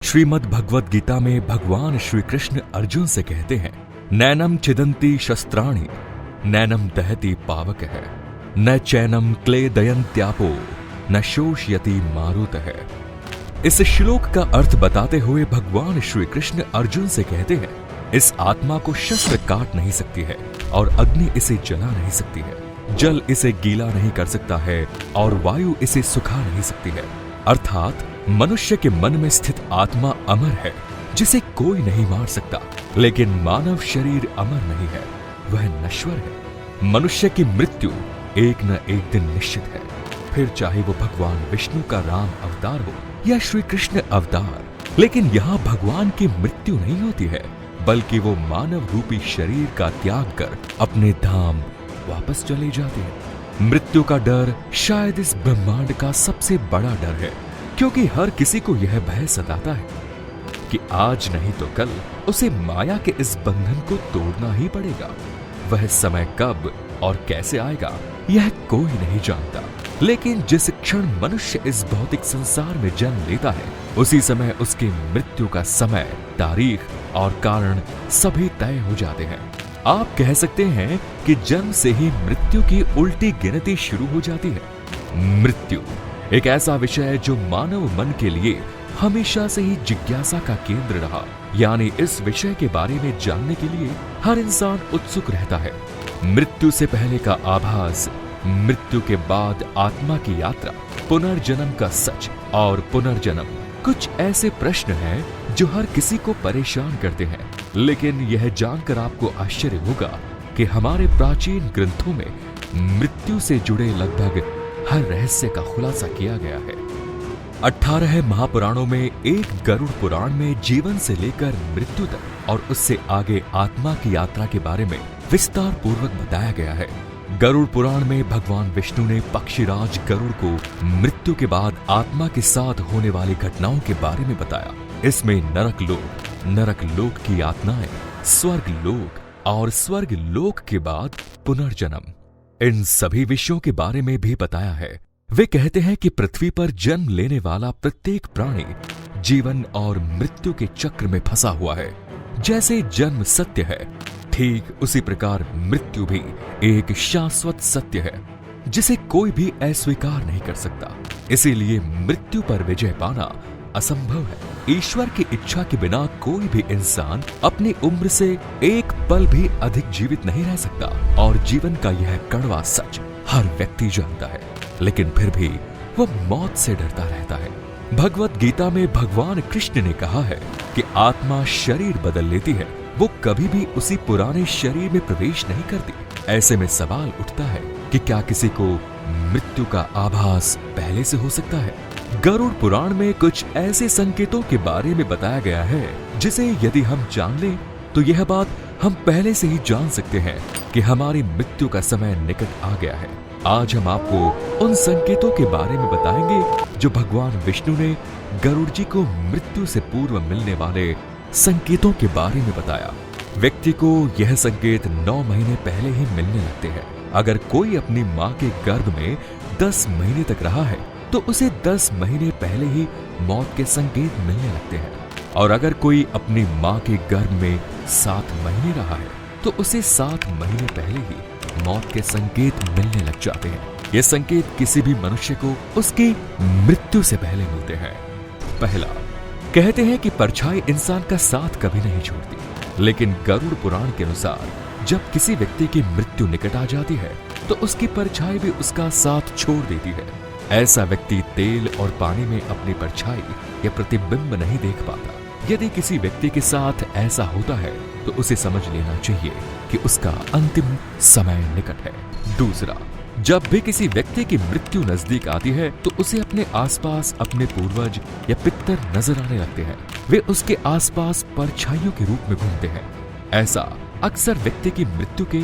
श्रीमद् भगवद गीता में भगवान श्री कृष्ण अर्जुन से कहते हैं, नैनम छिदन्ति शस्त्राणि नैनम दहति पावक है, न चैनम क्लेदयन्त्यापो न शोषयति मारुत है। इस श्लोक का अर्थ बताते हुए भगवान श्री कृष्ण अर्जुन से कहते हैं, इस आत्मा को शस्त्र काट नहीं सकती है और अग्नि इसे जला नहीं सकती है, जल इसे गीला नहीं कर सकता है और वायु इसे सुखा नहीं सकती है। अर्थात मनुष्य के मन में स्थित आत्मा अमर है, जिसे कोई नहीं मार सकता, लेकिन मानव शरीर अमर नहीं है, वह नश्वर है। मनुष्य की मृत्यु एक न एक दिन निश्चित है, फिर चाहे वो भगवान विष्णु का राम अवतार हो या श्री कृष्ण अवतार। लेकिन यहाँ भगवान की मृत्यु नहीं होती है, बल्कि वो मानव रूपी शरीर का त्याग कर अपने धाम वापस चले जाते हैं। मृत्यु का डर शायद इस ब्रह्मांड का सबसे बड़ा डर है, क्योंकि हर किसी को यह भय सताता है कि आज नहीं तो कल उसे माया के इस बंधन को तोड़ना ही पड़ेगा। वह समय कब और कैसे आएगा यह कोई नहीं जानता, लेकिन जिस क्षण मनुष्य इस भौतिक संसार में जन्म लेता है, उसी समय उसकी मृत्यु का समय, तारीख और कारण सभी तय हो जाते हैं। आप कह सकते हैं कि जन्म से ही मृत्यु की उल्टी गिनती शुरू हो जाती है। मृत्यु एक ऐसा विषय है जो मानव मन के लिए हमेशा से ही जिज्ञासा का केंद्र रहा, यानी इस विषय के बारे में जानने के लिए हर इंसान उत्सुक रहता है। मृत्यु से पहले का आभास, मृत्यु के बाद आत्मा की यात्रा, पुनर्जन्म का सच और पुनर्जन्म, कुछ ऐसे प्रश्न हैं जो हर किसी को परेशान करते हैं। लेकिन यह जानकर आपको आश्चर्य होगा कि हमारे प्राचीन ग्रंथों में मृत्यु से जुड़े लगभग हर रहस्य का खुलासा किया गया है। 18 महापुराणों में एक गरुड़ पुराण में जीवन से लेकर मृत्यु तक और उससे आगे आत्मा की यात्रा के बारे में विस्तार पूर्वक बताया गया है। गरुड़ पुराण में भगवान विष्णु ने पक्षीराज गरुड़ को मृत्यु के बाद आत्मा के साथ होने वाली घटनाओं के बारे में बताया। इसमें नरक लोक की आत्माएं, स्वर्ग लोक और स्वर्ग लोक के बाद पुनर्जन्म, इन सभी विषयों के बारे में भी बताया है। वे कहते हैं कि पृथ्वी पर जन्म लेने वाला प्रत्येक प्राणी जीवन और मृत्यु के चक्र में फंसा हुआ है। जैसे जन्म सत्य है, ठीक उसी प्रकार मृत्यु भी एक शाश्वत सत्य है, जिसे कोई भी अस्वीकार नहीं कर सकता। इसीलिए मृत्यु पर विजय पाना असंभव है। ईश्वर की इच्छा के बिना कोई भी इंसान अपनी उम्र से एक पल भी अधिक जीवित नहीं रह सकता, और जीवन का यह कड़वा सच हर व्यक्ति जानता है, लेकिन फिर भी वो मौत से डरता रहता है। भगवद गीता में भगवान कृष्ण ने कहा है कि आत्मा शरीर बदल लेती है, वो कभी भी उसी पुराने शरीर में प्रवेश नहीं करती। ऐसे में सवाल उठता है कि क्या किसी को मृत्यु का आभास पहले से हो सकता है? गरुड़ पुराण में कुछ ऐसे संकेतों के बारे में बताया गया है जिसे यदि हम जान लें तो यह बात हम पहले से ही जान सकते हैं कि हमारी मृत्यु का समय निकट आ गया है। आज हम आपको उन संकेतों के बारे में बताएंगे जो भगवान विष्णु ने गरुड़ जी को मृत्यु से पूर्व मिलने वाले संकेतों के बारे में बताया। व्यक्ति को यह संकेत 9 महीने पहले ही मिलने लगते हैं। अगर कोई अपनी माँ के गर्भ में 10 महीने तक रहा है तो उसे 10 महीने पहले ही मौत के संकेत मिलने लगते हैं, और अगर कोई अपनी माँ के गर्भ में 7 महीने रहा है तो उसे 7 महीने पहले ही मौत के संकेत मिलने लग जाते हैं। ये संकेत किसी भी मनुष्य को उसकी मृत्यु से पहले मिलते हैं। पहला, कहते हैं कि परछाई इंसान का साथ कभी नहीं छोड़ती, लेकिन गरुड़ पुराण के अनुसार जब किसी व्यक्ति की मृत्यु निकट आ जाती है तो उसकी परछाई भी उसका साथ छोड़ देती है। ऐसा व्यक्ति तेल और पानी में अपनी परछाई या प्रतिबिंब नहीं देख पाता। यदि किसी व्यक्ति के साथ ऐसा होता है तो उसे समझ लेना चाहिए कि उसका अंतिम समय निकट है। दूसरा, जब भी किसी व्यक्ति की मृत्यु नजदीक आती है तो उसे अपने आसपास अपने पूर्वज या पितर नजर आने लगते हैं। वे उसके आसपास परछाइयों के रूप में घूमते हैं। ऐसा अक्सर व्यक्ति की मृत्यु के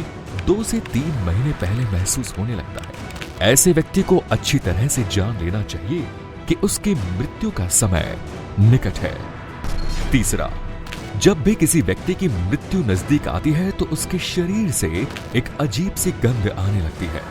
2 से 3 महीने पहले महसूस होने लगता है। ऐसे व्यक्ति को अच्छी तरह से जान लेना चाहिए कि उसकी मृत्यु का समय निकट है। तीसरा, जब भी किसी व्यक्ति की मृत्यु नजदीक आती है तो उसके शरीर से एक अजीब सी गंध आने लगती है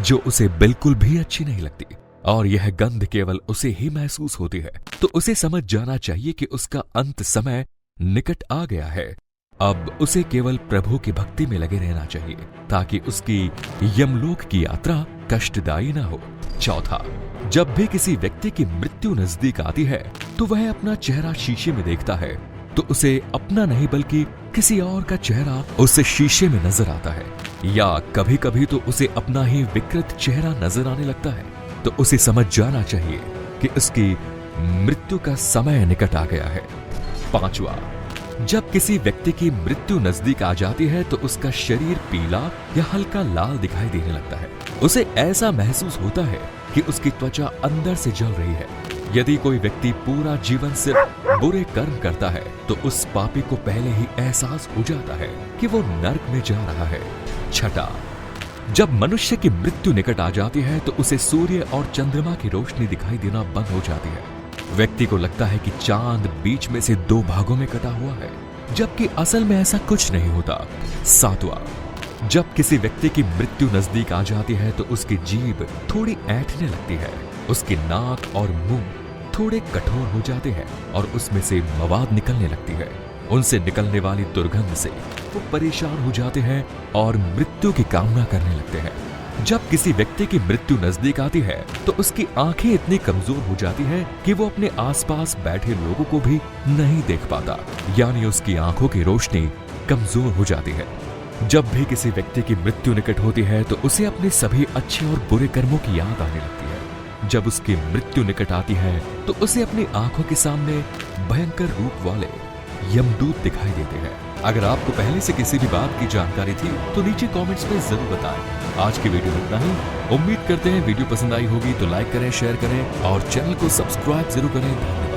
जो उसे बिल्कुल भी अच्छी नहीं लगती। और यह गंध केवल उसे ही महसूस होती है, तो उसे समझ जाना चाहिए कि उसका अंत समय निकट आ गया है। अब उसे केवल प्रभु की भक्ति में लगे रहना चाहिए ताकि उसकी यमलोक की यात्रा कष्टदायी न हो। चौथा, जब भी किसी व्यक्ति की मृत्यु नजदीक आती है तो वह अपना चेहरा शीशे में देखता है तो उसे अपना नहीं बल्कि किसी और का चेहरा उसे शीशे में नजर आता है, या कभी कभी तो उसे अपना ही विकृत चेहरा नजर आने लगता है, तो उसे समझ जाना चाहिए कि उसकी मृत्यु का समय निकट आ गया है। पांचवा, जब किसी व्यक्ति की मृत्यु नजदीक आ जाती है तो उसका शरीर पीला या हल्का लाल दिखाई देने लगता है। उसे ऐसा महसूस होता है कि उसकी त्वचा अंदर से जल रही है। यदि कोई व्यक्ति पूरा जीवन सिर्फ बुरे कर्म करता है तो उस पापी को पहले ही एहसास हो जाता है कि वो नर्क में जा रहा है। छठा, जब मनुष्य की मृत्यु निकट आ जाती है तो उसे सूर्य और चंद्रमा की रोशनी दिखाई देना बंद हो जाती है। व्यक्ति को लगता है कि चांद बीच में से 2 भागों में कटा हुआ है, जबकि असल में ऐसा कुछ नहीं होता। सातवां, जब किसी व्यक्ति की मृत्यु नजदीक आ जाती है तो उसकी जीभ थोड़ी ऐंठने लगती है, उसकी नाक और मुंह थोड़े कठोर हो जाते हैं और उसमें से मवाद निकलने लगती है। उनसे निकलने वाली दुर्गंध से वो परेशान हो जाते हैं और मृत्यु की कामना करने लगते हैं। जब किसी व्यक्ति की मृत्यु नजदीक आती है तो उसकी आंखें इतनी कमजोर हो जाती हैं कि वो अपने आसपास बैठे लोगों को भी नहीं देख पाता, यानी उसकी आंखों की रोशनी कमजोर हो जाती है। जब भी किसी व्यक्ति की मृत्यु निकट होती है तो उसे अपने सभी अच्छे और बुरे कर्मों की याद आने लगती है। जब उसकी मृत्यु निकट आती है तो उसे अपनी आंखों के सामने भयंकर रूप वाले यमदूत दिखाई देते हैं। अगर आपको पहले से किसी भी बात की जानकारी थी तो नीचे कमेंट्स में जरूर बताएं। आज की वीडियो में इतना ही। उम्मीद करते हैं वीडियो पसंद आई होगी तो लाइक करें, शेयर करें और चैनल को सब्सक्राइब जरूर करें। धन्यवाद।